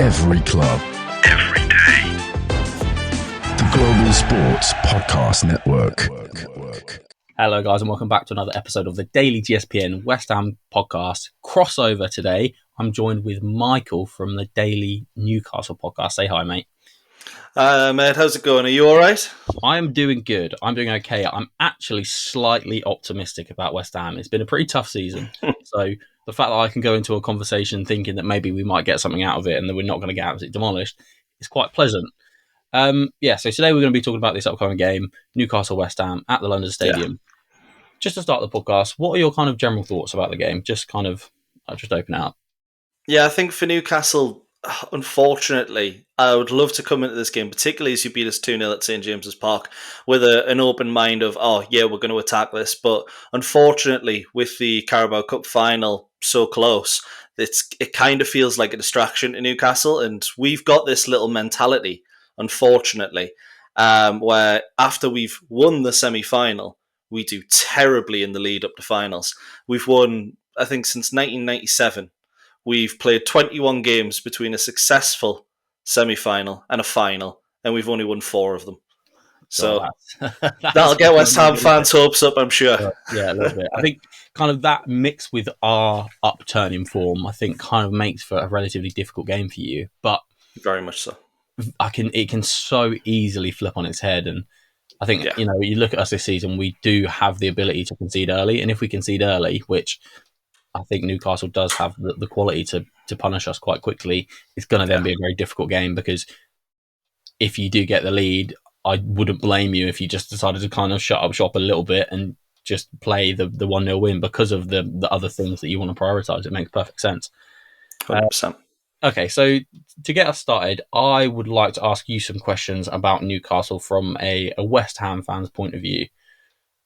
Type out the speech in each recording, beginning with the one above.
Every club. Every day. The Global Sports Podcast Network. Hello guys and welcome back to another episode of the Daily GSPN West Ham podcast crossover today. I'm joined with Michael from the Daily Newcastle podcast. Say hi, mate. Mate, how's it going? Are you all right? I'm doing good. I'm doing okay. I'm actually slightly optimistic about West Ham. It's been a pretty tough season. So the fact that I can go into a conversation thinking that maybe we might get something out of it and that we're not going to get absolutely demolished is quite pleasant. So today we're going to be talking about this upcoming game, Newcastle-West Ham at the London Stadium. Yeah. Just to start the podcast, what are your kind of general thoughts about the game? Just open it up. Yeah, I think for Newcastle, unfortunately, I would love to come into this game, particularly as you beat us 2-0 at St James's Park, with an open mind of, we're going to attack this. But unfortunately, with the Carabao Cup final so close, it kind of feels like a distraction to Newcastle. And we've got this little mentality, unfortunately, where after we've won the semi-final, we do terribly in the lead up to finals. We've won, I think, since 1997. We've played 21 games between a successful semi-final and a final, and we've only won 4 of them. So that'll get West Ham fans' hopes up, I'm sure. Yeah, a little bit. I think kind of that mixed with our upturn in form, I think kind of makes for a relatively difficult game for you. But very much so. It can so easily flip on its head, and I think, you look at us this season, we do have the ability to concede early. And if we concede early, which I think Newcastle does have the quality to punish us quite quickly, it's going to then be a very difficult game, because if you do get the lead, I wouldn't blame you if you just decided to kind of shut up shop a little bit and just play the 1-0 win because of the other things that you want to prioritise. It makes perfect sense. 100%. Okay, so to get us started, I would like to ask you some questions about Newcastle from a West Ham fan's point of view.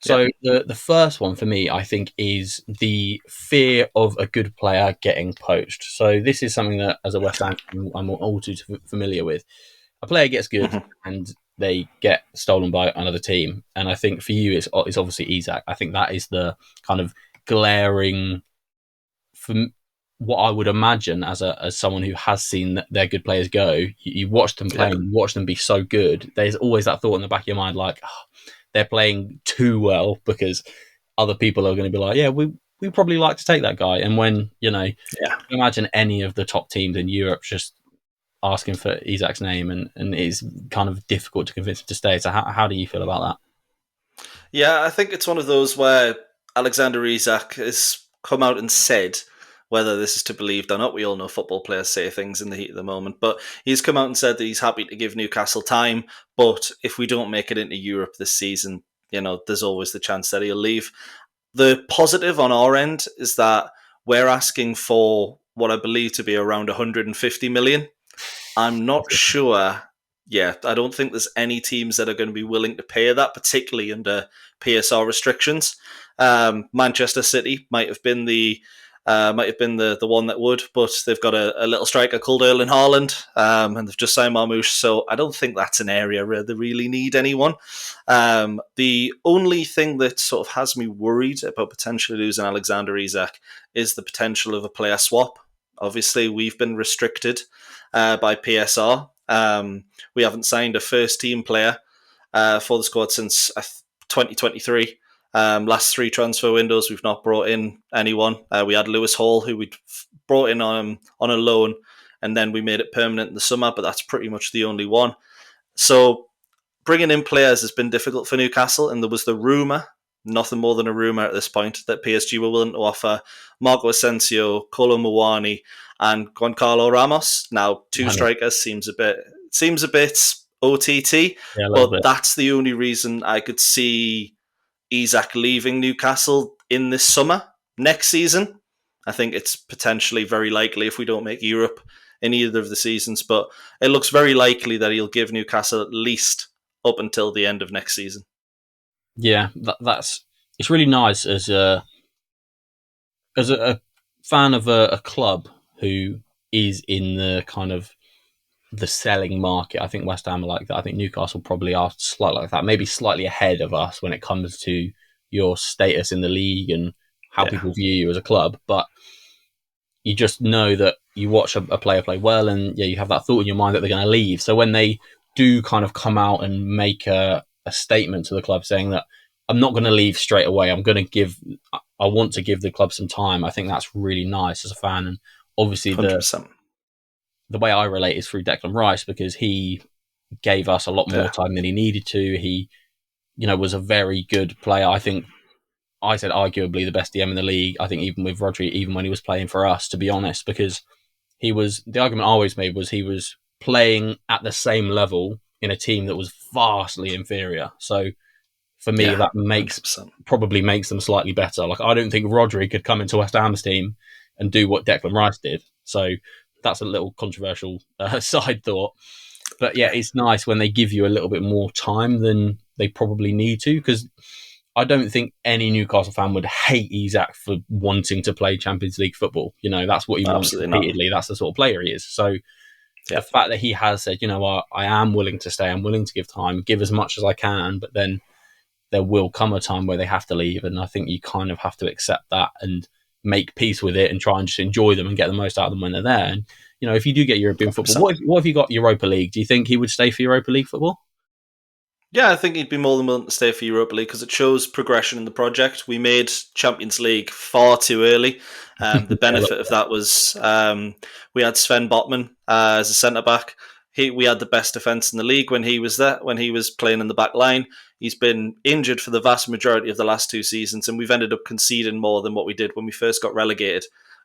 So the first one for me, I think, is the fear of a good player getting poached. So this is something that, as a West Ham fan, I'm all too familiar with. A player gets good and they get stolen by another team. And I think for you, it's obviously Isak. I think that is the kind of glaring... From what I would imagine as someone who has seen their good players go, you watch them play, you watch them be so good. There's always that thought in the back of your mind, like, they're playing too well because other people are going to be like, we probably like to take that guy. And when, imagine any of the top teams in Europe just asking for Isak's name, and it's kind of difficult to convince him to stay. So how do you feel about that? Yeah, I think it's one of those where Alexander Isak has come out and said, whether this is to be believed or not, we all know football players say things in the heat of the moment, but he's come out and said that he's happy to give Newcastle time, but if we don't make it into Europe this season, there's always the chance that he'll leave. The positive on our end is that we're asking for what I believe to be around 150 million. I'm not sure yet. I don't think there's any teams that are going to be willing to pay that, particularly under PSR restrictions. Manchester City might have been the one that would, but they've got a little striker called Erling Haaland, and they've just signed Marmoush, so I don't think that's an area where they really need anyone. The only thing that sort of has me worried about potentially losing Alexander Isak is the potential of a player swap. Obviously, we've been restricted by PSR. We haven't signed a first-team player for the squad since 2023. Last 3 transfer windows, we've not brought in anyone. We had Lewis Hall, who we'd brought in on a loan, and then we made it permanent in the summer, but that's pretty much the only one. So bringing in players has been difficult for Newcastle, and there was the rumour, nothing more than a rumour at this point, that PSG were willing to offer Marco Asensio, Kolo Muani, and Giancarlo Ramos. Now, 2 strikers seems a bit OTT, but that's the only reason I could see Isak leaving Newcastle in this summer. Next season, I think it's potentially very likely if we don't make Europe in either of the seasons, but it looks very likely that he'll give Newcastle at least up until the end of next season. Yeah, it's really nice as a fan of a club who is in the kind of the selling market. I think West Ham are like that. I think Newcastle probably are slightly like that, maybe slightly ahead of us when it comes to your status in the league and how people view you as a club. But you just know that you watch a player play well, and you have that thought in your mind that they're going to leave. So when they do kind of come out and make a statement to the club saying that I'm not going to leave straight away, I want to give the club some time, I think that's really nice as a fan. And obviously 100%. the way I relate is through Declan Rice, because he gave us a lot more time than he needed to. He, was a very good player. I think I said arguably the best DM in the league. I think even with Rodri, even when he was playing for us, to be honest, because the argument I always made was he was playing at the same level in a team that was vastly inferior. So for me, that 100%. Probably makes them slightly better. Like, I don't think Rodri could come into West Ham's team and do what Declan Rice did. So that's a little controversial side thought. But it's nice when they give you a little bit more time than they probably need to, because I don't think any Newcastle fan would hate Isak for wanting to play Champions League football. That's what he wants repeatedly. That's the sort of player he is. So the fact that he has said, I am willing to stay, I'm willing to give time, give as much as I can, but then there will come a time where they have to leave. And I think you kind of have to accept that and make peace with it and try and just enjoy them and get the most out of them when they're there. And, if you do get European football, what if you got Europa League? Do you think he would stay for Europa League football? Yeah, I think he'd be more than willing to stay for Europa League because it shows progression in the project. We made Champions League far too early. The benefit of that was we had Sven Botman as a centre-back. We had the best defence in the league when he was there, when he was playing in the back line. He's been injured for the vast majority of the last 2 seasons, and we've ended up conceding more than what we did when we first got relegated,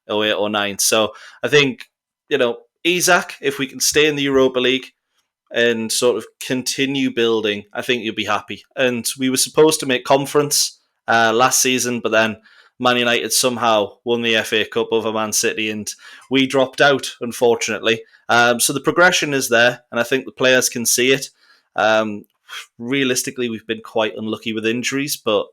08-09. So I think, Isak, if we can stay in the Europa League and sort of continue building, I think you'll be happy. And we were supposed to make conference last season, but then Man United somehow won the FA Cup over Man City and we dropped out, unfortunately. So the progression is there, and I think the players can see it. Realistically, we've been quite unlucky with injuries, but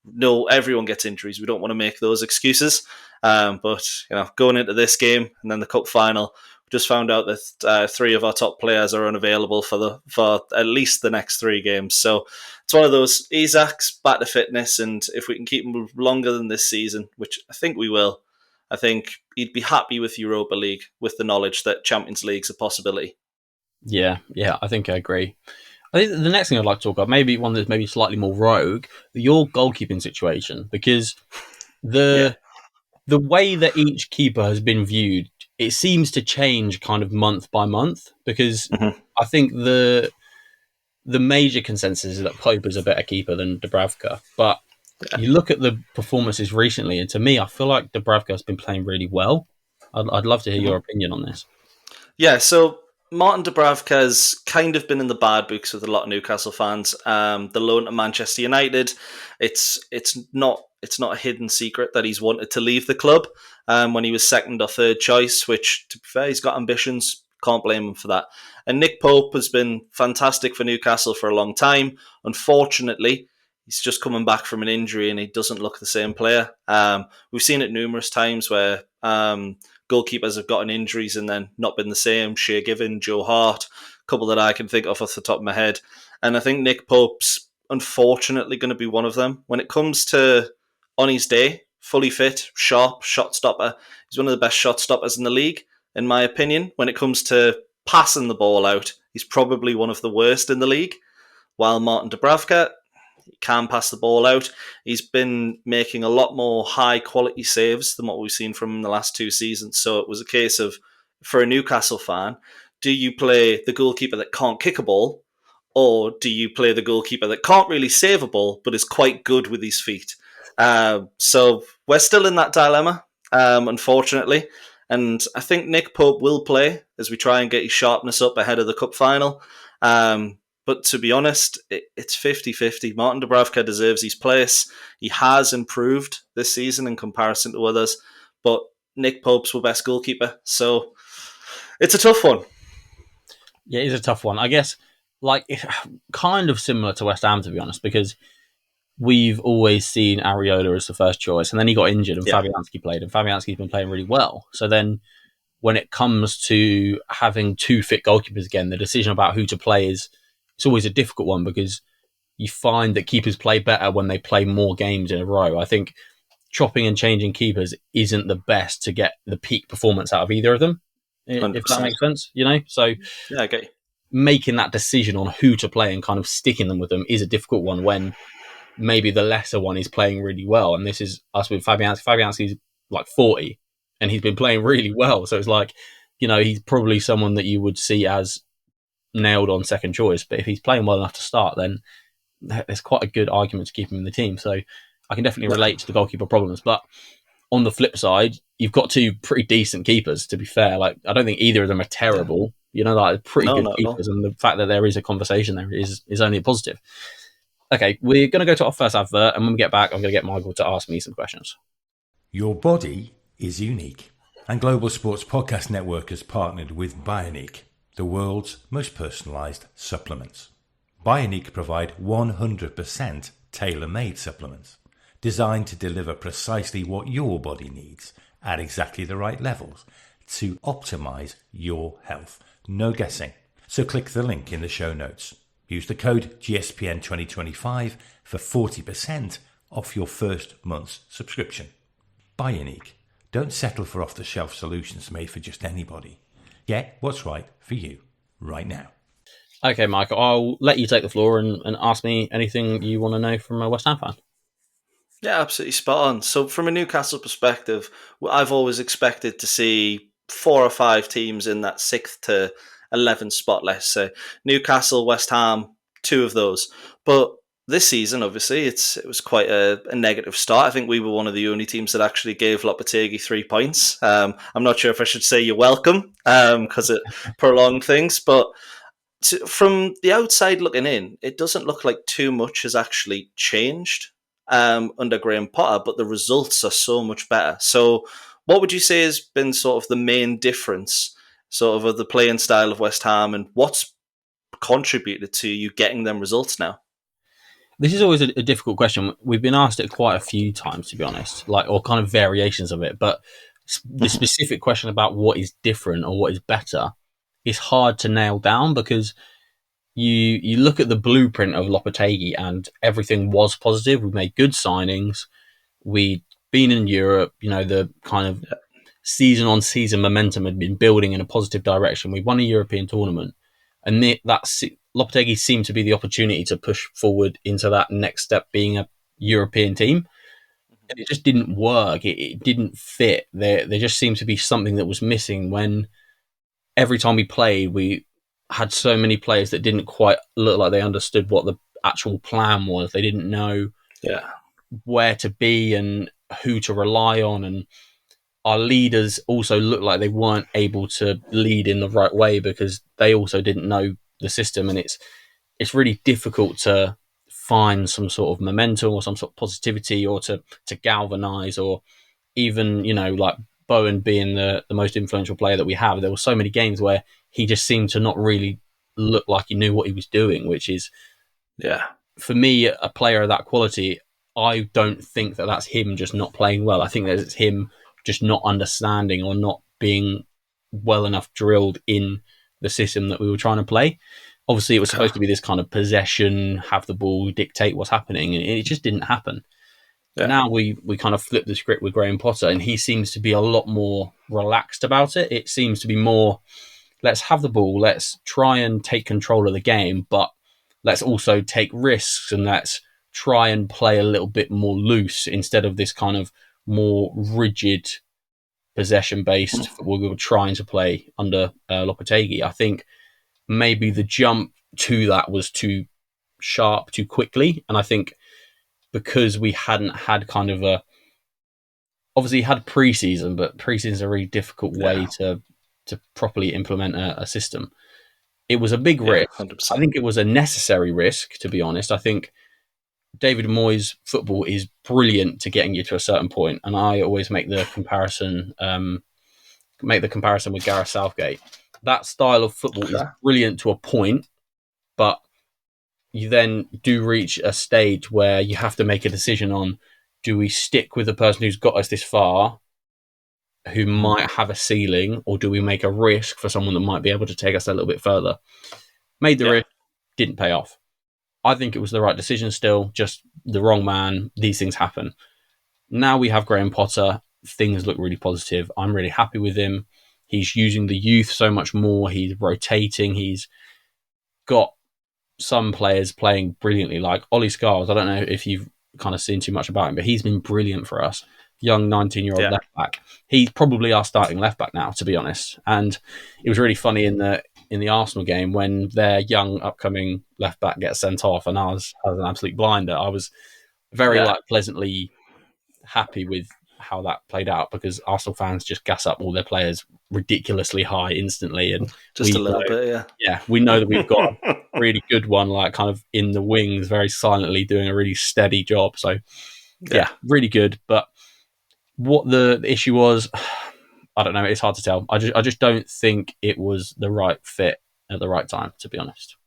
no, everyone gets injuries. We don't want to make those excuses. But going into this game and then the cup final, we just found out that 3 of our top players are unavailable for at least the next 3 games. So it's one of those. Isak's back to fitness, and if we can keep him longer than this season, which I think we will, I think he'd be happy with Europa League with the knowledge that Champions League's a possibility. Yeah, I think I agree. I think the next thing I'd like to talk about, maybe one that's maybe slightly more rogue, your goalkeeping situation, because the way that each keeper has been viewed, it seems to change kind of month by month, because I think the major consensus is that Pope is a better keeper than Dubravka. But you look at the performances recently, and to me, I feel like Dubravka has been playing really well. I'd love to hear your opinion on this. Yeah, so Martin Dubravka's kind of been in the bad books with a lot of Newcastle fans. The loan to Manchester United, it's not a hidden secret that he's wanted to leave the club when he was second or third choice, which, to be fair, he's got ambitions. Can't blame him for that. And Nick Pope has been fantastic for Newcastle for a long time. Unfortunately, he's just coming back from an injury and he doesn't look the same player. We've seen it numerous times where goalkeepers have gotten injuries and then not been the same. Shea Given, Joe Hart, a couple that I can think of off the top of my head. And I think Nick Pope's unfortunately going to be one of them. When it comes to on his day, fully fit, sharp, shot stopper, he's one of the best shot stoppers in the league, in my opinion. When it comes to passing the ball out, he's probably one of the worst in the league. While Martin Dubravka, he can pass the ball out. He's been making a lot more high-quality saves than what we've seen from him in the last 2 seasons. So it was a case of, for a Newcastle fan, do you play the goalkeeper that can't kick a ball, or do you play the goalkeeper that can't really save a ball but is quite good with his feet? So we're still in that dilemma, unfortunately. And I think Nick Pope will play as we try and get his sharpness up ahead of the cup final. But to be honest, it's 50-50. Martin Dubravka deserves his place. He has improved this season in comparison to others, but Nick Pope's our best goalkeeper. So it's a tough one. Yeah, it is a tough one. I guess kind of similar to West Ham, to be honest, because we've always seen Areola as the first choice, and then he got injured and Fabianski played, and Fabianski's been playing really well. So then when it comes to having 2 fit goalkeepers again, the decision about who to play it's always a difficult one, because you find that keepers play better when they play more games in a row. I think chopping and changing keepers isn't the best to get the peak performance out of either of them, if 100%. that makes sense, So Yeah, I get you. making that decision on who to play and kind of sticking them with them is a difficult one when maybe the lesser one is playing really well. And this is us with Fabianski. Fabianski's like 40 and he's been playing really well. So it's like, he's probably someone that you would see as nailed on second choice. But if he's playing well enough to start, then there's quite a good argument to keep him in the team. So I can definitely relate to the goalkeeper problems. But on the flip side, you've got two pretty decent keepers, to be fair. Like, I don't think either of them are terrible. Like pretty good keepers. And the fact that there is a conversation there is only a positive. Okay, we're going to go to our first advert, and when we get back, I'm going to get Michael to ask me some questions. Your body is unique, and Global Sports Podcast Network has partnered with Bioniq, the world's most personalised supplements. Bioniq provide 100% tailor-made supplements, designed to deliver precisely what your body needs at exactly the right levels to optimise your health. No guessing. So click the link in the show notes. Use the code GSPN2025 for 40% off your first month's subscription. Bioniq. Don't settle for off-the-shelf solutions made for just anybody. Get what's right for you right now. Okay, Michael, I'll let you take the floor and ask me anything you want to know from a West Ham fan. Yeah, absolutely spot on. So from a Newcastle perspective, I've always expected to see 4 or 5 teams in that 6th to 11th spot, let's say. Newcastle, West Ham, 2 of those. But this season, obviously, it was quite a negative start. I think we were one of the only teams that actually gave Lopetegui 3 points. I'm not sure if I should say you're welcome because it prolonged things. But from the outside looking in, it doesn't look like too much has actually changed under Graham Potter, but the results are so much better. So what would you say has been sort of the main difference sort of the playing style of West Ham, and what's contributed to you getting them results now? This is always a difficult question. We've been asked it quite a few times, to be honest, or kind of variations of it. But the specific question about what is different or what is better is hard to nail down, because you look at the blueprint of Lopetegui and everything was positive. We made good signings. We'd been in Europe. The kind of season-on-season momentum had been building in a positive direction. We won a European tournament. And Lopetegui seemed to be the opportunity to push forward into that next step, being a European team. And it just didn't work. It didn't fit. There just seemed to be something that was missing when every time we played, we had so many players that didn't quite look like they understood what the actual plan was. They didn't know where to be and who to rely on. And our leaders also looked like they weren't able to lead in the right way because they also didn't know the system. And it's really difficult to find some sort of momentum or some sort of positivity or to galvanize, or even, like Bowen being the most influential player that we have. There were so many games where he just seemed to not really look like he knew what he was doing, which is, for me, a player of that quality, I don't think that that's him just not playing well. I think that it's him just not understanding or not being well enough drilled in the system that we were trying to play. Obviously, it was supposed to be this kind of possession, have the ball, dictate what's happening, and it just didn't happen. Yeah. Now we kind of flip the script with Graham Potter, and he seems to be a lot more relaxed about it. It seems to be more, let's have the ball, let's try and take control of the game, but let's also take risks and let's try and play a little bit more loose instead of this kind of more rigid possession-based football we were trying to play under Lopetegui. I think maybe the jump to that was too sharp, too quickly, and I think because we hadn't had kind of obviously had pre-season, but pre-season is a really difficult way to properly implement a system. It was a big risk. 100%. I think it was a necessary risk, to be honest. I think David Moyes' football is brilliant to getting you to a certain point, and I always make the comparison with Gareth Southgate. That style of football is brilliant to a point, but you then do reach a stage where you have to make a decision on, do we stick with the person who's got us this far, who might have a ceiling, or do we make a risk for someone that might be able to take us a little bit further? Made the risk, didn't pay off. I think it was the right decision still, just the wrong man. These things happen. now we have Graham Potter. Things look really positive. I'm really happy with him. He's using the youth so much more. He's rotating. He's got some players playing brilliantly, like Ollie Scarles. I don't know if you've kind of seen too much about him, but he's been brilliant for us. Young 19-year-old left back. He's probably our starting left back now, to be honest. And it was really funny in the Arsenal game when their young upcoming left back gets sent off, and I was an absolute blinder. I was very pleasantly happy with how that played out, because Arsenal fans just gas up all their players ridiculously high instantly, and just a little bit, we know that we've got a really good one, like kind of in the wings, very silently doing a really steady job. So really good. But what the issue was, I don't know. It's hard to tell. I just don't think it was the right fit at the right time, to be honest.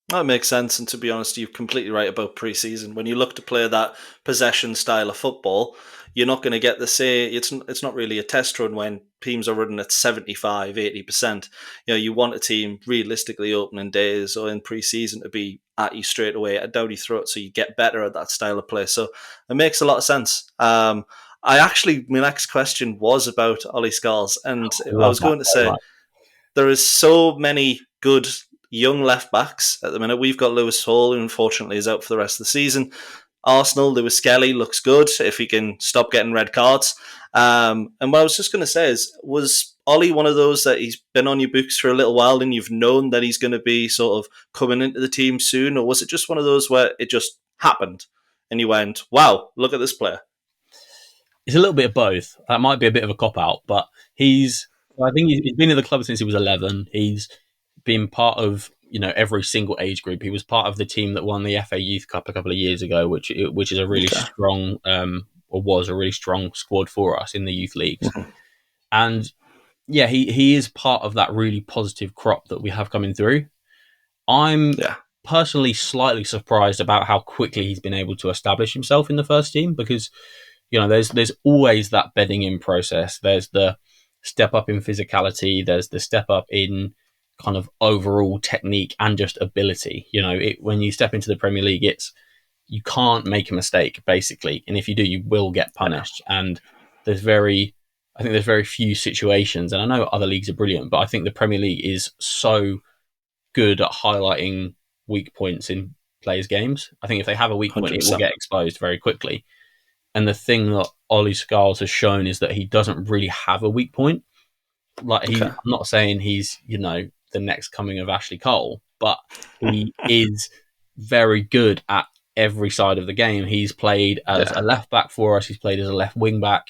That makes sense, and to be honest, you're completely right about pre-season. When you look to play that possession style of football, you're not going to get it's not really a test run when teams are running at 75, 80%. You want a team realistically opening days or in pre-season to be at you straight away at down your throat, so you get better at that style of play. So it makes a lot of sense. My next question was about Ollie Scarles, and I was going to say there is so many good young left backs at the minute. We've got Lewis Hall, who unfortunately is out for the rest of the season. Arsenal, Lewis Skelly looks good if he can stop getting red cards. And what I was just going to say is, was Ollie one of those that he's been on your books for a little while and you've known that he's going to be sort of coming into the team soon? Or was it just one of those where it just happened and you went, wow, look at this player? It's a little bit of both. That might be a bit of a cop-out, but I think he's been in the club since he was 11. He's been part of every single age group. He was part of the team that won the FA Youth Cup a couple of years ago, which is a really strong or was a really strong squad for us in the youth leagues. Mm-hmm. And he is part of that really positive crop that we have coming through. I'm personally slightly surprised about how quickly he's been able to establish himself in the first team, because there's always that bedding in process. There's the step up in physicality. There's the step up in kind of overall technique and just ability. When you step into the Premier League, you can't make a mistake, basically, and if you do, you will get punished. And there's very few situations, and I know other leagues are brilliant, but I think the Premier League is so good at highlighting weak points in players' games. I think if they have a weak 100%. Point, it will get exposed very quickly. And the thing that Ollie Scarles has shown is that he doesn't really have a weak point. I'm not saying he's the next coming of Ashley Cole, but he is very good at every side of the game. He's played as a left back for us. He's played as a left wing back.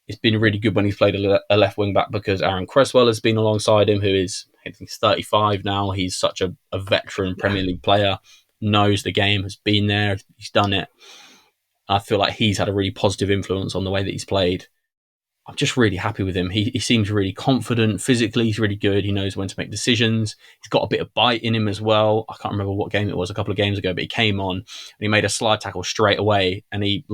It's been really good when he's played a left wing back, because Aaron Cresswell has been alongside him, who is, I think he's 35 now. He's such a veteran Premier League player, knows the game, has been there, he's done it. I feel like he's had a really positive influence on the way that he's played. I'm just really happy with him. He seems really confident. Physically, he's really good. He knows when to make decisions. He's got a bit of bite in him as well. I can't remember what game it was, a couple of games ago, but he came on and he made a slide tackle straight away, and he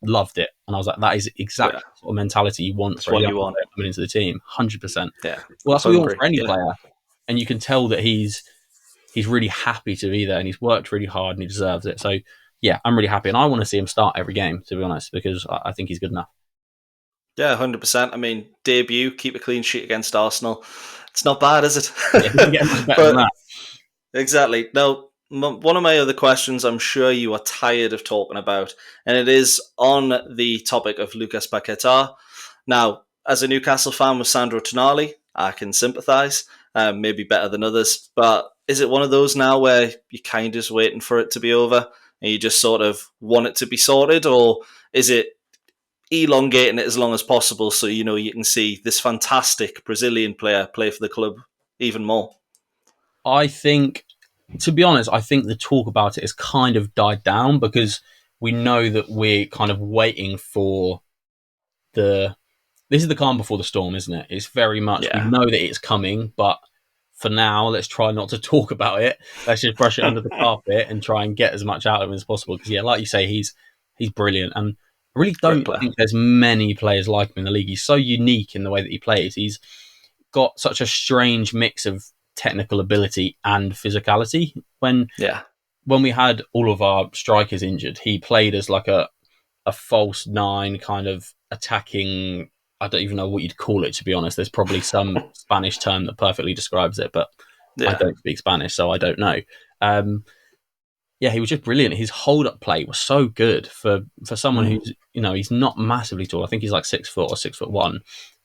loved it. And I was like, that is exactly the sort of mentality you want for a young player coming into the team. 100%. Yeah. Well, that's what we want for any player. And you can tell that he's really happy to be there, and he's worked really hard and he deserves it. So yeah, I'm really happy, and I want to see him start every game, to be honest, because I think he's good enough. Yeah, 100%. I mean, debut, keep a clean sheet against Arsenal. It's not bad, is it? Yeah, get much better than that. Exactly. Now, one of my other questions I'm sure you are tired of talking about, and it is on the topic of Lucas Paquetá. Now, as a Newcastle fan with Sandro Tonali, I can sympathise, maybe better than others, but is it one of those now where you're kind of just waiting for it to be over and you just sort of want it to be sorted, or is it elongating it as long as possible so you can see this fantastic Brazilian player play for the club even more? I think, to be honest, the talk about it has kind of died down, because we know that we're kind of waiting for this is the calm before the storm, isn't it? It's very much, we know that it's coming, but for now, let's try not to talk about it. Let's just brush it under the carpet and try and get as much out of him as possible. Because like you say, he's brilliant, and I really don't think there's many players like him in the league. He's so unique in the way that he plays. He's got such a strange mix of technical ability and physicality. When we had all of our strikers injured, he played as like a a false nine kind of attacking. I don't even know what you'd call it, to be honest. There's probably some Spanish term that perfectly describes it, but I don't speak Spanish, so I don't know. Yeah, he was just brilliant. His hold-up play was so good for someone who's, he's not massively tall. I think he's like 6 foot or 6'1".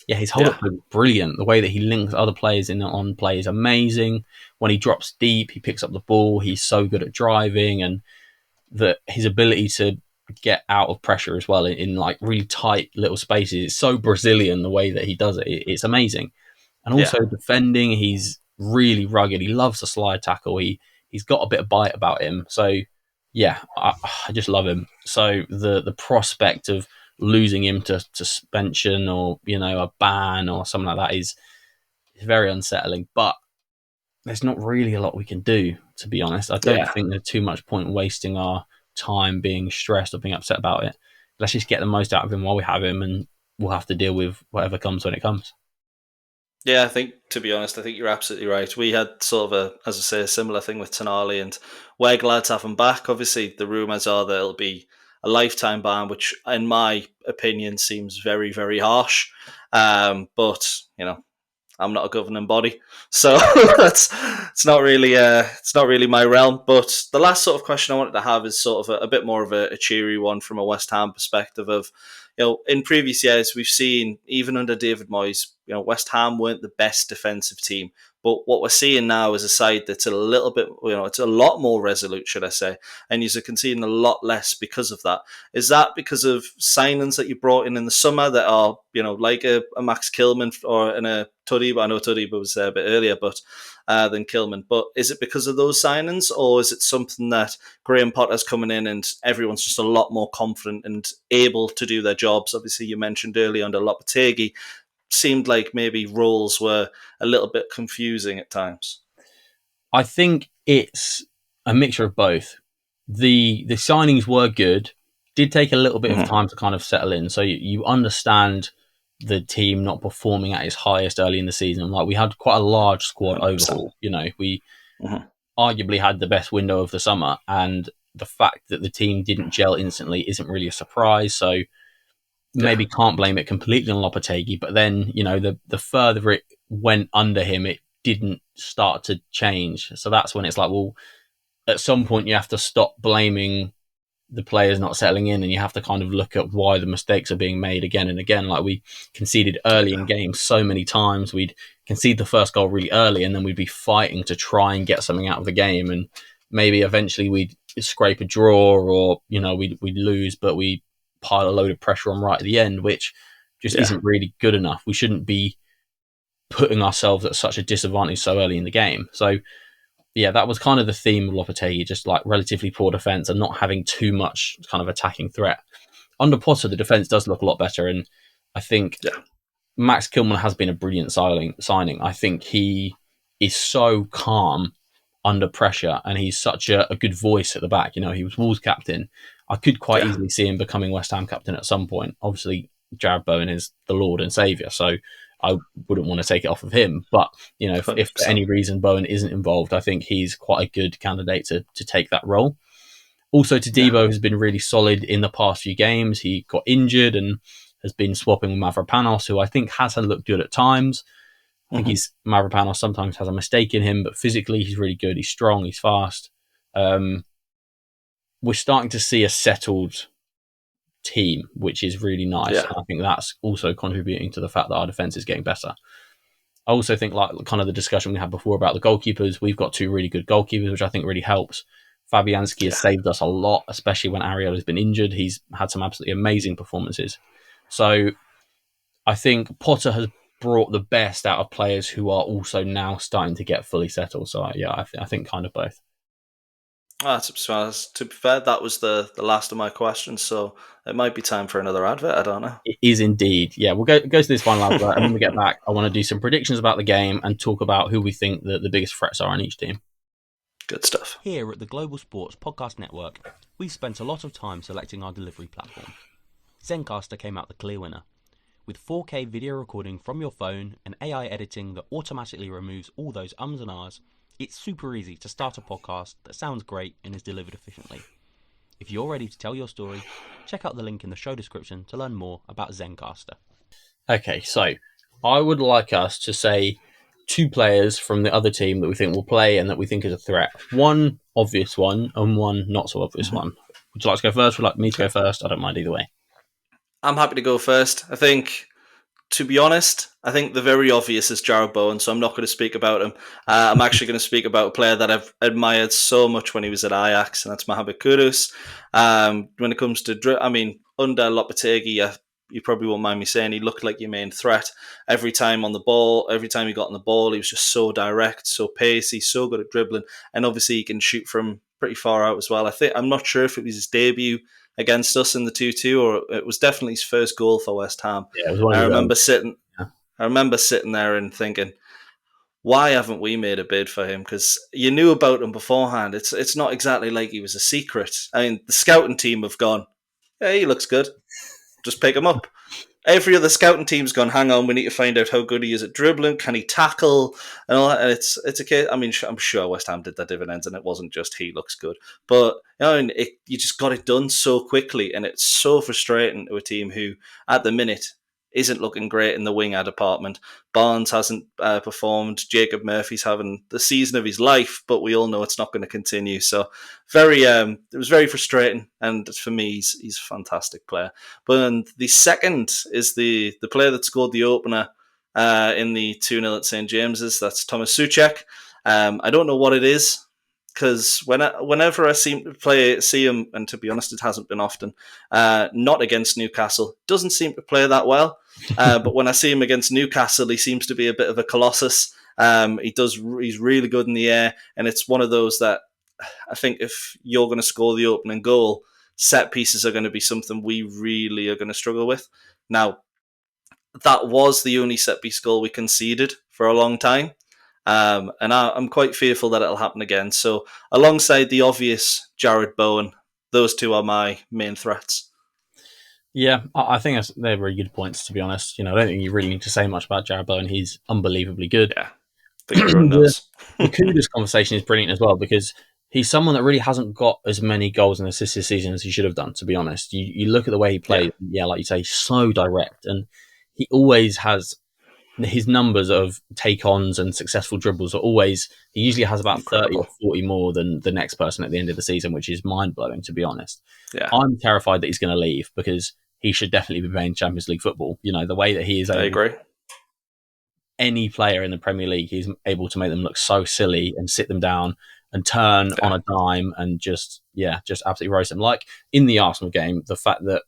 Yeah, his hold-up play was brilliant. The way that he links other players in on play is amazing. When he drops deep, he picks up the ball. He's so good at driving, and his ability to get out of pressure as well in like really tight little spaces. It's so Brazilian the way that he does it. It's amazing. And also defending, he's really rugged. He loves the slide tackle. He's got a bit of bite about him. So yeah, I just love him. So the prospect of losing him to suspension or a ban or something like that is very unsettling. But there's not really a lot we can do, to be honest. I don't think there's too much point wasting our time being stressed or being upset about it. Let's just get the most out of him while we have him, and we'll have to deal with whatever comes when it comes. Yeah, I think, to be honest, I think you're absolutely right. We had sort of a similar thing with Tonali, and we're glad to have him back. Obviously, the rumours are that it'll be a lifetime ban, which in my opinion seems very, very harsh. But, I'm not a governing body, so it's not really my realm. But the last sort of question I wanted to have is sort of a bit more of a cheery one from a West Ham perspective. Of in previous years we've seen, even under David Moyes, West Ham weren't the best defensive team. But what we're seeing now is a side that's a little bit, it's a lot more resolute, should I say, and you're conceding a lot less because of that. Is that because of signings that you brought in the summer that are, like a Max Kilman or a Todibo? I know Todibo was there a bit earlier, but than Kilman. But is it because of those signings, or is it something that Graham Potter's coming in and everyone's just a lot more confident and able to do their jobs? Obviously, you mentioned earlier under Lopetegui, seemed like maybe roles were a little bit confusing at times. I think it's a mixture of both. The signings were good, did take a little bit of time to kind of settle in. So you understand the team not performing at its highest early in the season. Like, we had quite a large squad 100%. Overhaul. We arguably had the best window of the summer, and the fact that the team didn't gel instantly isn't really a surprise. So maybe can't blame it completely on Lopetegui, but then, the further it went under him, it didn't start to change. So that's when it's like, well, at some point you have to stop blaming the players not settling in, and you have to kind of look at why the mistakes are being made again and again. Like, we conceded early in games so many times. We'd concede the first goal really early, and then we'd be fighting to try and get something out of the game, and maybe eventually we'd scrape a draw, or we'd lose, but we pile a load of pressure on right at the end, which just isn't really good enough. We shouldn't be putting ourselves at such a disadvantage so early in the game. So yeah, that was kind of the theme of Lopetegui, just like relatively poor defence and not having too much kind of attacking threat. Under Potter, the defence does look a lot better, and I think Max Kilman has been a brilliant signing. I think he is so calm under pressure, and he's such a good voice at the back. He was Wolves captain. I could quite easily see him becoming West Ham captain at some point. Obviously, Jared Bowen is the Lord and Saviour, so I wouldn't want to take it off of him. But, if for any reason Bowen isn't involved, I think he's quite a good candidate to take that role. Also, Todibo has been really solid in the past few games. He got injured and has been swapping with Mavropanos, who I think has looked good at times. I think Mavropanos sometimes has a mistake in him, but physically he's really good. He's strong, he's fast. We're starting to see a settled team, which is really nice. And I think that's also contributing to the fact that our defence is getting better. I also think, like kind of the discussion we had before about the goalkeepers, we've got 2 really good goalkeepers, which I think really helps. Fabianski has saved us a lot, especially when Ariel has been injured. He's had some absolutely amazing performances. So I think Potter has brought the best out of players who are also now starting to get fully settled. So I think kind of both. To be fair, that was the last of my questions, so it might be time for another advert. I don't know. It is indeed. Yeah, we'll go to this final advert, and when we get back, I want to do some predictions about the game and talk about who we think the biggest threats are on each team. Good stuff. Here at the Global Sports Podcast Network, we've spent a lot of time selecting our delivery platform. Zencastr came out the clear winner. With 4K video recording from your phone and AI editing that automatically removes all those ums and ahs, it's super easy to start a podcast that sounds great and is delivered efficiently. If you're ready to tell your story, check out the link in the show description to learn more about Zencastr. Okay, so I would like us to say 2 players from the other team that we think will play and that we think is a threat. One obvious one and one not so obvious one. Would you like to go first? Would you like me to go first? I don't mind either way. I'm happy to go first. I think, to be honest, I think the very obvious is Jarrod Bowen, so I'm not going to speak about him. I'm actually going to speak about a player that I've admired so much when he was at Ajax, and that's Mohamed Kudus. When it comes to, under Lopetegui, you probably won't mind me saying he looked like your main threat. Every time on the ball, every time he got on the ball, he was just so direct, so pacey, so good at dribbling, and obviously he can shoot from pretty far out as well. I'm not sure if it was his debut against us in the 2-2, or it was definitely his first goal for West Ham. Yeah, it was one I of remember them. I remember sitting there and thinking, why haven't we made a bid for him? Because you knew about him beforehand. It's not exactly like he was a secret. I mean, the scouting team have gone, yeah, he looks good. Just pick him up. Every other scouting team's gone, hang on, we need to find out how good he is at dribbling. Can he tackle? And all that. And it's a case. I mean, I'm sure West Ham did their dividends, and it wasn't just he looks good. But you just got it done so quickly, and it's so frustrating to a team who, at the minute, isn't looking great in the winger department. Barnes hasn't performed. Jacob Murphy's having the season of his life, but we all know it's not going to continue. So it was very frustrating. And for me, he's a fantastic player. But the second is the player that scored the opener in the 2-0 at St. James's. That's Thomas Souček. I don't know what it is, because whenever I see him, and to be honest, it hasn't been often, not against Newcastle, doesn't seem to play that well. But when I see him against Newcastle, he seems to be a bit of a colossus. He's really good in the air, and it's one of those that I think if you're going to score the opening goal, set pieces are going to be something we really are going to struggle with. Now, that was the only set piece goal we conceded for a long time. And I'm quite fearful that it'll happen again. So alongside the obvious Jarrod Bowen, those 2 are my main threats. Yeah, I think they're very good points, to be honest. I don't think you really need to say much about Jarrod Bowen. He's unbelievably good. Yeah, I think everyone knows. The Kudus conversation is brilliant as well, because he's someone that really hasn't got as many goals and assists this season as he should have done, to be honest. You look at the way he plays, like you say, so direct, and he always has his numbers of take-ons and successful dribbles are always, he usually has about incredible. 30 or 40 more than the next person at the end of the season, which is mind-blowing, to be honest. Yeah. I'm terrified that he's going to leave, because he should definitely be playing Champions League football. The way that he is I agree. Any player in the Premier League, he's able to make them look so silly and sit them down and turn on a dime and just absolutely roast them. Like in the Arsenal game, the fact that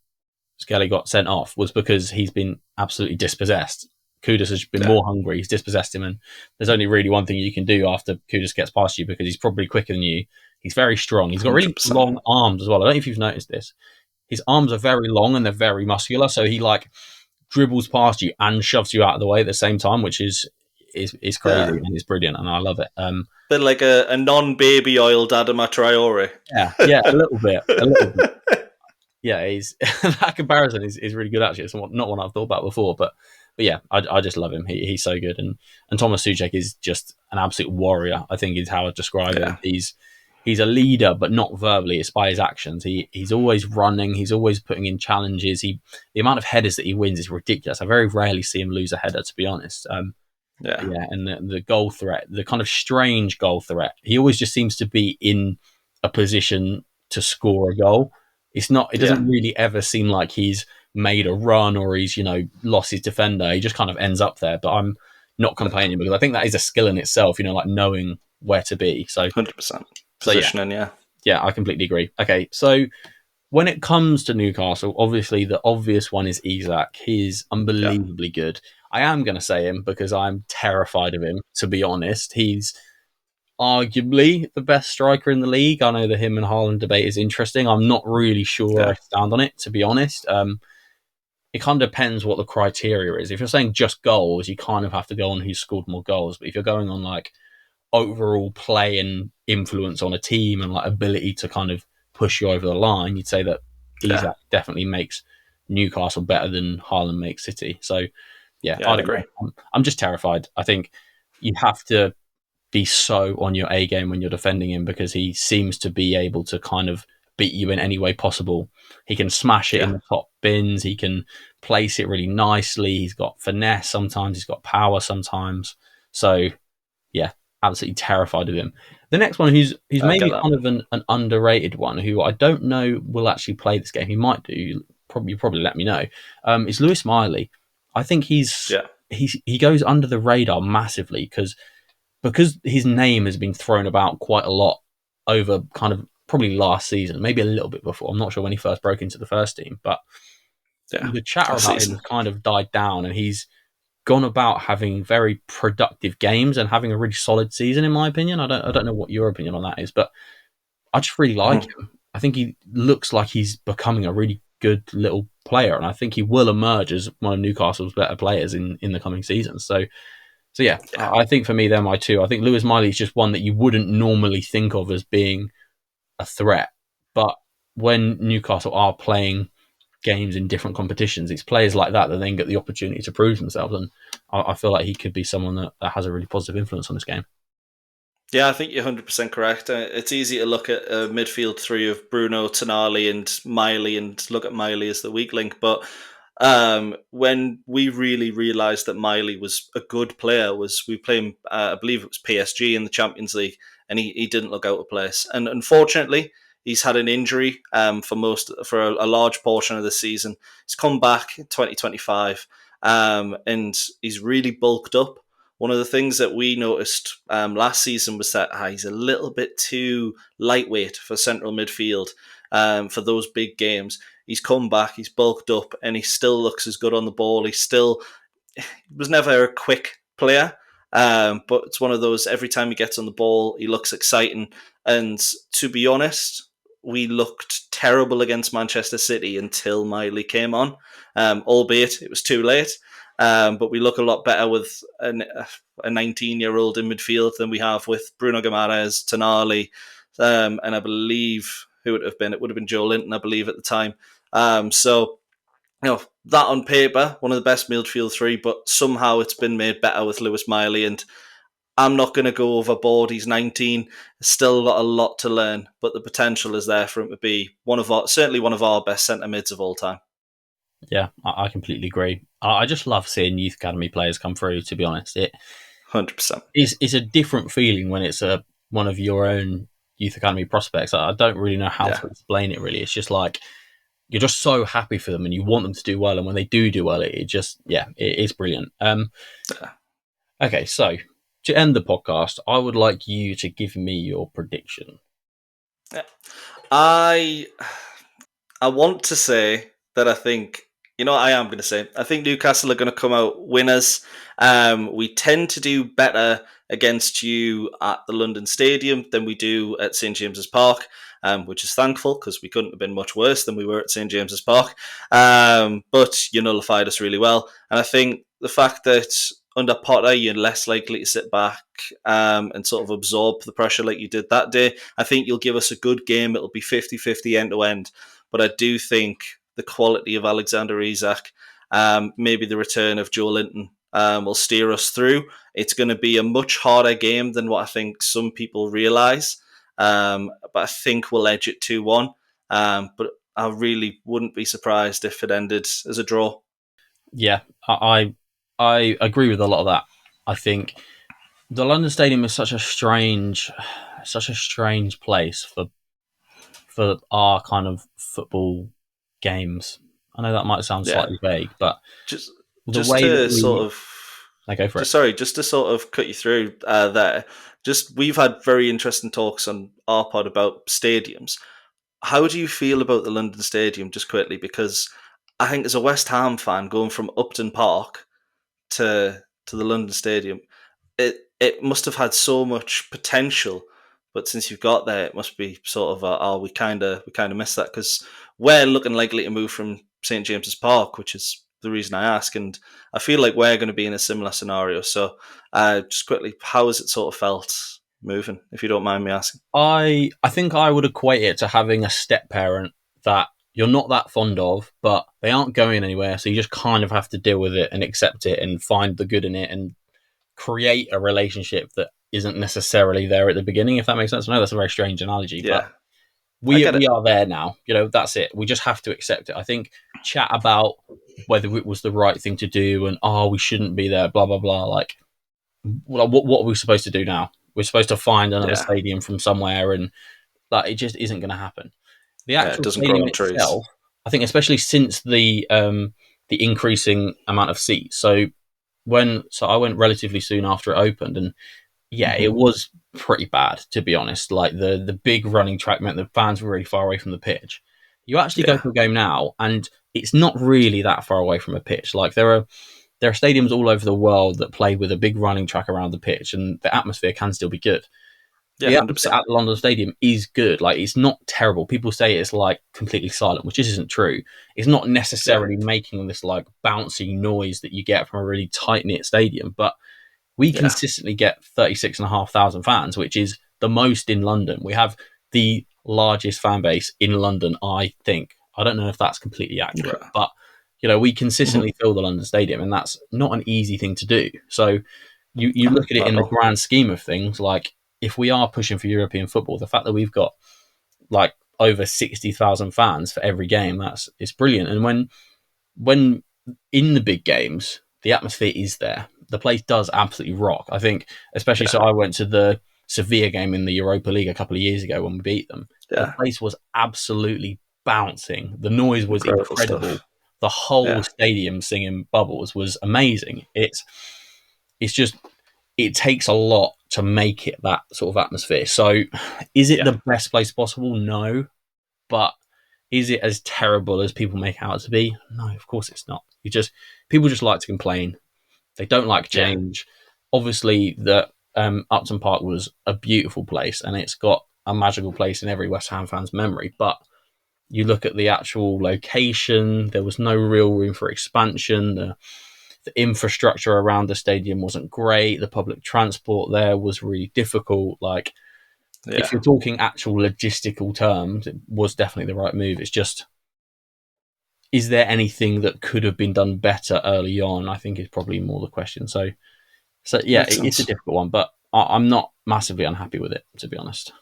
Skelly got sent off was because he's been absolutely dispossessed. Kudus has been more hungry. He's dispossessed him, and there's only really one thing you can do after Kudus gets past you, because he's probably quicker than you. He's very strong. He's got really 100%. Long arms as well. I don't know if you've noticed this. His arms are very long and they're very muscular, so he dribbles past you and shoves you out of the way at the same time, which is crazy and it's brilliant, and I love it. Bit like a non-baby oiled Adama Traore. Yeah, a little bit. Yeah, that comparison is really good, actually. It's not one I've thought about before, but yeah, I just love him. He's so good, and Thomas Souček is just an absolute warrior, I think is how I'd describe him. He's a leader, but not verbally. It's by his actions. He's always running. He's always putting in challenges. The amount of headers that he wins is ridiculous. I very rarely see him lose a header, to be honest. And the goal threat, the kind of strange goal threat, he always just seems to be in a position to score a goal. It doesn't really ever seem like he's made a run or he's, lost his defender. He just kind of ends up there. But I'm not complaining, because I think that is a skill in itself, like knowing where to be. So 100%. Positioning, yeah, I completely agree. Okay, so when it comes to Newcastle, obviously the obvious one is Isak. He's unbelievably good. I am going to say him because I'm terrified of him, to be honest. He's arguably the best striker in the league. I know the him and Haaland debate is interesting. I'm not really sure I stand on it, to be honest. It kind of depends what the criteria is. If you're saying just goals, you kind of have to go on who scored more goals. But if you're going on overall play and influence on a team and ability to kind of push you over the line, you'd say that Isak definitely makes Newcastle better than Haaland makes City. So I'd agree. I'm just terrified. I think you have to be so on your A game when you're defending him, because he seems to be able to kind of beat you in any way possible. He can smash it in the top bins. He can place it really nicely. He's got finesse sometimes. He's got power sometimes. So, yeah, absolutely terrified of him. The next one, who's maybe kind of an underrated one, who I don't know will actually play this game. He might do. You probably let me know. Is Lewis Miley. I think he goes under the radar massively because his name has been thrown about quite a lot over kind of probably last season, maybe a little bit before. I'm not sure when he first broke into the first team, but the chatter about him has kind of died down, and he's gone about having very productive games and having a really solid season, in my opinion. I don't know what your opinion on that is, but I just really like him. I think he looks like he's becoming a really good little player, and I think he will emerge as one of Newcastle's better players in the coming seasons. So yeah, I think for me, they're my two. I think Lewis Miley is just one that you wouldn't normally think of as being a threat, but when Newcastle are playing games in different competitions, it's players like that then get the opportunity to prove themselves, and I feel like he could be someone that has a really positive influence on this game. Yeah, I think you're 100% correct. It's easy to look at a midfield three of Bruno, Tonali and Miley and look at Miley as the weak link, but when we really realised that Miley was a good player was we played him, I believe it was PSG in the Champions League, and he didn't look out of place. And unfortunately, he's had an injury for a large portion of the season. He's come back in 2025, and he's really bulked up. One of the things that we noticed last season was that he's a little bit too lightweight for central midfield for those big games. He's come back, he's bulked up, and he still looks as good on the ball. He was never a quick player, but it's one of those, every time he gets on the ball, he looks exciting. And to be honest, we looked terrible against Manchester City until Miley came on, albeit it was too late. But we look a lot better with a 19-year-old in midfield than we have with Bruno Guimaraes, Tonali, and I believe who would it have been? It would have been Joe Linton, I believe, at the time. So, that on paper, one of the best midfield three, but somehow it's been made better with Lewis Miley, and I'm not going to go overboard. He's 19, still got a lot to learn, but the potential is there for him to be certainly one of our best centre mids of all time. Yeah, I completely agree. I just love seeing youth academy players come through, to be honest. 100%. It's a different feeling when it's one of your own youth academy prospects. I don't really know how to explain it, really. It's just like you're just so happy for them and you want them to do well. And when they do well, it is brilliant. Okay, so to end the podcast, I would like you to give me your prediction. Yeah. I want to say that I think, I am going to say, I think Newcastle are going to come out winners. We tend to do better against you at the London Stadium than we do at St James's Park, which is thankful because we couldn't have been much worse than we were at St James's Park. But you nullified us really well. And I think the fact that under Potter, you're less likely to sit back and sort of absorb the pressure like you did that day. I think you'll give us a good game. It'll be 50-50 end to end. But I do think the quality of Alexander Isak, maybe the return of Joe Linton will steer us through. It's going to be a much harder game than what I think some people realise. But I think we'll edge it 2-1. But I really wouldn't be surprised if it ended as a draw. Yeah, I agree with a lot of that. I think the London Stadium is such a strange place for our kind of football games. I know that might sound slightly vague, but just to sort of cut you through there. We've had very interesting talks on our pod about stadiums. How do you feel about the London Stadium, just quickly? Because I think as a West Ham fan, going from Upton Park to the London Stadium, it must have had so much potential. But since you've got there, it must be sort of we kind of miss that, because we're looking likely to move from St James's Park, which is the reason I ask, and I feel like we're going to be in a similar scenario. So, just quickly, how has it sort of felt moving, if you don't mind me asking? I think I would equate it to having a step parent that you're not that fond of, but they aren't going anywhere, so you just kind of have to deal with it and accept it and find the good in it and create a relationship that isn't necessarily there at the beginning, if that makes sense. I know that's a very strange analogy, but we get it. are there now. That's it. We just have to accept it. I think chat about whether it was the right thing to do and we shouldn't be there, blah blah blah. Like, what are we supposed to do now? We're supposed to find another stadium from somewhere, and it just isn't going to happen. The actual it doesn't grow stadium on trees. itself, I think, especially since the increasing amount of seats. So I went relatively soon after it opened, and it was pretty bad, to be honest. Like the big running track meant the fans were really far away from the pitch. You actually go to a game now, and it's not really that far away from a pitch. Like there are stadiums all over the world that play with a big running track around the pitch, and the atmosphere can still be good. Yeah, the atmosphere at the London Stadium is good. Like, it's not terrible. People say it's like completely silent, which just isn't true. It's not necessarily making this like bouncy noise that you get from a really tight knit stadium, but we consistently get 36,500 fans, which is the most in London. We have the largest fan base in London, I think. I don't know if that's completely accurate, but we consistently fill the London Stadium, and that's not an easy thing to do. So you look at it in the grand scheme of things, like, if we are pushing for European football, the fact that we've got like over 60,000 fans for every game, it's brilliant. And when in the big games, the atmosphere is there. The place does absolutely rock. I think, especially so I went to the Sevilla game in the Europa League a couple of years ago when we beat them. The place was absolutely bouncing. The noise was incredible. The whole stadium singing Bubbles was amazing. It's just, it takes a lot to make it that sort of atmosphere. So is it the best place possible? No. But is it as terrible as people make out to be? No, of course it's not. People just like to complain. They don't like change. Obviously, the Upton Park was a beautiful place, and it's got a magical place in every West Ham fan's memory. But you look at the actual location, there was no real room for expansion. The infrastructure around the stadium wasn't great. The public transport there was really difficult. Like, if you're talking actual logistical terms, it was definitely the right move. It's just, is there anything that could have been done better early on? I think is probably more the question. So yeah, it's a difficult one, but I'm not massively unhappy with it, to be honest.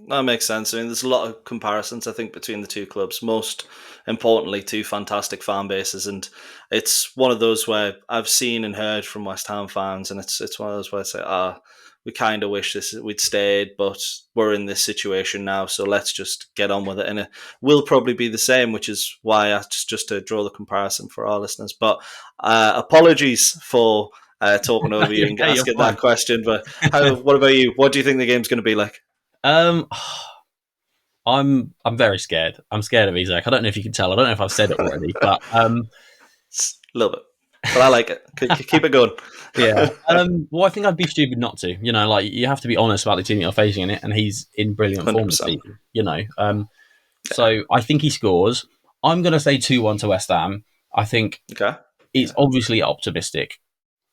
That makes sense. I mean, there's a lot of comparisons, I think, between the two clubs. Most importantly, two fantastic fan bases, and it's one of those where I've seen and heard from West Ham fans, and it's one of those where I say, we kind of wish we'd stayed, but we're in this situation now, so let's just get on with it. And it will probably be the same, which is why just to draw the comparison for our listeners. But apologies for talking over you and asking that question. But what about you? What do you think the game's going to be like? I'm very scared. I'm scared of Isaac. I don't know if you can tell. I don't know if I've said it already, but a little bit. But I like it. Keep it going. Yeah. Well, I think I'd be stupid not to. Like, you have to be honest about the team you're facing in it, and he's in brilliant form this season. So I think he scores. I'm going to say 2-1 to West Ham. I think it's obviously optimistic.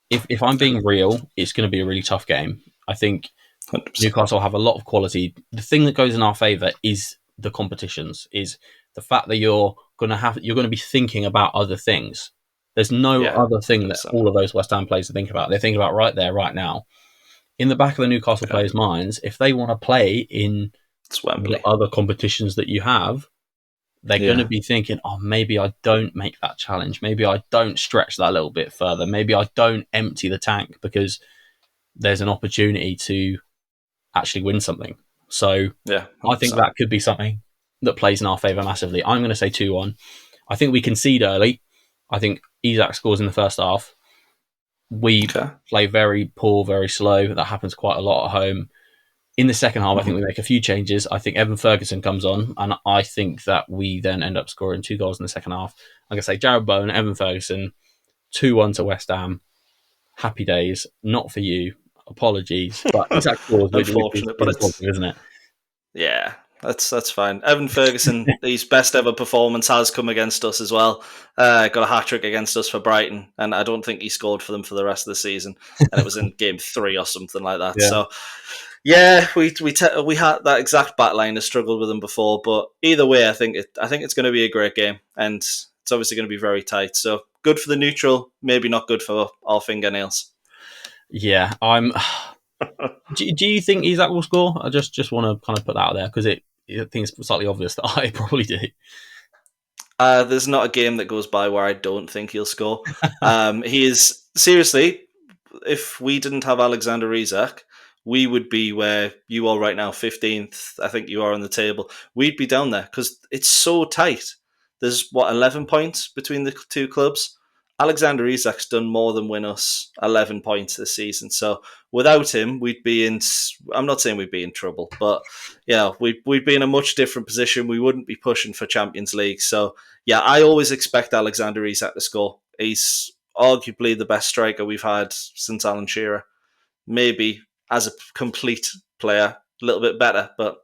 If I'm being real, it's going to be a really tough game. I think 100%. Newcastle have a lot of quality. The thing that goes in our favour is the competitions, is the fact that you're going to be thinking about other things. There's no other thing that all of those West Ham players think about. They're thinking about right there, right now. In the back of the Newcastle players' minds, if they want to play in the other competitions that you have, they're going to be thinking, maybe I don't make that challenge. Maybe I don't stretch that a little bit further. Maybe I don't empty the tank because there's an opportunity to actually win something. So I think that could be something that plays in our favour massively. I'm going to say 2-1. I think we concede early. I think Isaac scores in the first half. We play very poor, very slow. That happens quite a lot at home. In the second half, I think we make a few changes. I think Evan Ferguson comes on, and I think that we then end up scoring 2 goals in the second half. I'm going to say Jarrod Bowen, Evan Ferguson, 2-1 to West Ham. Happy days. Not for you. Apologies. But Isaac scores, unfortunate, but it's, isn't it? Yeah. That's fine. Evan Ferguson, his best ever performance has come against us as well. Got a hat-trick against us for Brighton, and I don't think he scored for them for the rest of the season. And it was in game 3 or something like that. Yeah. So, we had that exact back line. Has struggled with them before, but either way, I think it's going to be a great game, and it's obviously going to be very tight. So good for the neutral, maybe not good for our fingernails. Yeah, I'm. Do you think Isaac will score? I just want to kind of put that out there because I think it's slightly obvious that I probably do. There's not a game that goes by where I don't think he'll score. He is, seriously, if we didn't have Alexander Isak, we would be where you are right now, 15th. I think you are on the table. We'd be down there because it's so tight. There's 11 points between the two clubs. Alexander Isak's done more than win us 11 points this season. So without him, we'd be in. I'm not saying we'd be in trouble, but yeah, we'd be in a much different position. We wouldn't be pushing for Champions League. So yeah, I always expect Alexander Isak to score. He's arguably the best striker we've had since Alan Shearer. Maybe as a complete player, a little bit better, but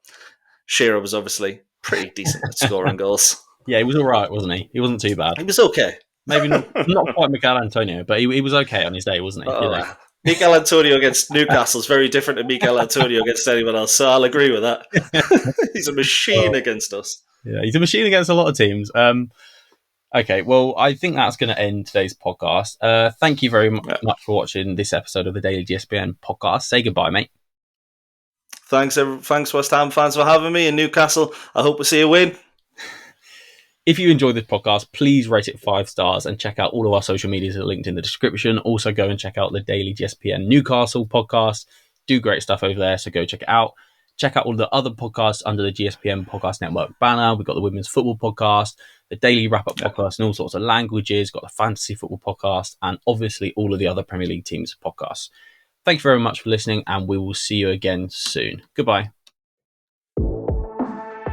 Shearer was obviously pretty decent at scoring goals. Yeah, he was all right, wasn't he? He wasn't too bad. He was okay. Maybe not quite Miguel Antonio, but he was okay on his day, wasn't he? Yeah. Miguel Antonio against Newcastle is very different to Miguel Antonio against anyone else, so I'll agree with that. He's a machine against us. Yeah, he's a machine against a lot of teams. Okay, well, I think that's going to end today's podcast. Thank you very much for watching this episode of the Daily GSPN podcast. Say goodbye, mate. Thanks, West Ham fans, for having me in Newcastle. I hope we see a win. If you enjoyed this podcast, please rate it 5 stars and check out all of our social medias that are linked in the description. Also, go and check out the Daily GSPN Newcastle podcast. Do great stuff over there, so go check it out. Check out all the other podcasts under the GSPN Podcast Network banner. We've got the Women's Football Podcast, the Daily Wrap-Up Podcast in all sorts of languages, got the Fantasy Football Podcast, and obviously all of the other Premier League teams' podcasts. Thank you very much for listening, and we will see you again soon. Goodbye.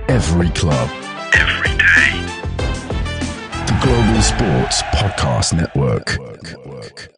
Every club, every day. The Global Sports Podcast Network.